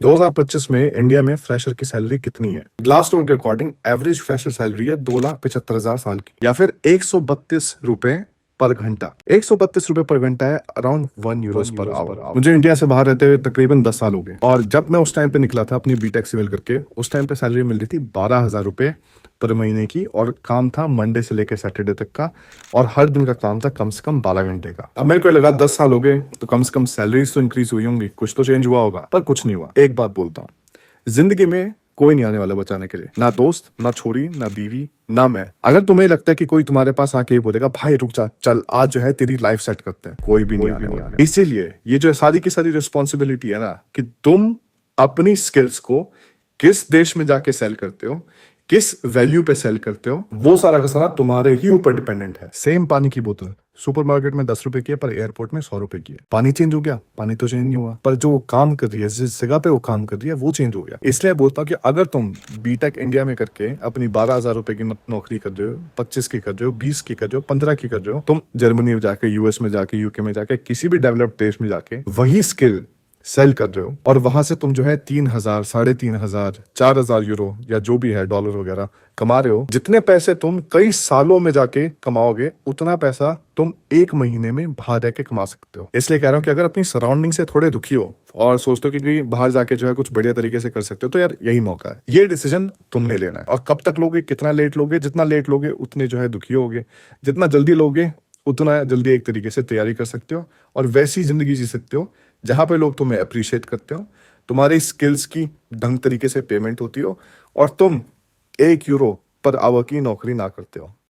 2025 में इंडिया में फ्रेशर की सैलरी कितनी है? ग्लासस्टोन के अकॉर्डिंग एवरेज फ्रेशर सैलरी है 2,75,000 साल की, या फिर 132 रुपए पर घंटा। 132 रुपए पर घंटा है अराउंड 1 यूरोस पर आवर। मुझे इंडिया से बाहर रहते हुए तकरीबन 10 साल हो गए, और जब मैं उस टाइम पे निकला था अपनी बीटेक सिविल करके, उस टाइम पे सैलरी मिल रही थी 12,000 रुपए पर महीने की, और काम था मंडे से लेकर सैटरडे तक का, और हर दिन का काम था कम से कम 12 घंटे का। अब मेरे को लगा 10 साल हो गए तो कम से कम सैलरीज तो इंक्रीज हुई होंगी, कुछ तो चेंज हुआ होगा, पर कुछ नहीं हुआ। एक बात बोलता हूँ, जिंदगी में कोई नहीं आने वाला बचाने के लिए, ना दोस्त, ना छोरी, ना बीवी, ना मैं। अगर तुम्हें लगता है कि कोई तुम्हारे पास आके ये बोलेगा भाई रुक जा, चल आज जो है तेरी लाइफ सेट करते हैं, कोई भी नहीं आने वाला। इसीलिए ये जो सारी की सारी रिस्पॉन्सिबिलिटी है ना, कि तुम अपनी स्किल्स को किस देश में जाके सेल करते हो, किस वैल्यू पे सेल करते हो, वो सारा का सारा तुम्हारे ही ऊपर डिपेंडेंट है। सेम पानी की बोतल सुपरमार्केट में 10 रुपए की है, पर एयरपोर्ट में 100 रुपए की है। पानी चेंज हो गया? पानी तो चेंज नहीं हुआ, पर जो काम कर रही है, जिस जगह पे वो काम कर रही है, वो चेंज हो गया। इसलिए बोलता हूँ कि अगर तुम बीटेक इंडिया में करके अपनी 12,000 रुपए की नौकरी कर रहे हो, 25 की कर रहे हो, 20 की कर रहे हो, 15 की कर रहे हो, तुम जर्मनी में जाके, यूएस में जाके, यूके में जाके, किसी भी डेवलप्ड देश में जाके वही स्किल सेल कर रहे हो, और वहां से तुम जो है 3,000, 3,500, 4,000 यूरो या जो भी है डॉलर वगैरह कमा रहे हो। जितने पैसे तुम कई सालों में जाके कमाओगे, उतना पैसा तुम एक महीने में बाहर रह के कमा सकते हो। इसलिए कह रहा हूँ कि अगर अपनी सराउंडिंग से थोड़े दुखी हो और सोचते हो कि बाहर जाके जो है कुछ बढ़िया तरीके से कर सकते हो, तो यार यही मौका है। ये डिसीजन तुमने लेना है, और कब तक लोगे, कितना लेट लोगे। जितना लेट लोगे उतने जो है दुखी होगे, जितना जल्दी लोगे उतना जल्दी एक तरीके से तैयारी कर सकते हो, और वैसी जिंदगी जी सकते हो जहां पे लोग तुम्हें अप्रिशिएट करते हो, तुम्हारी स्किल्स की ढंग तरीके से पेमेंट होती हो, और तुम 1 यूरो पर आवर की नौकरी ना करते हो।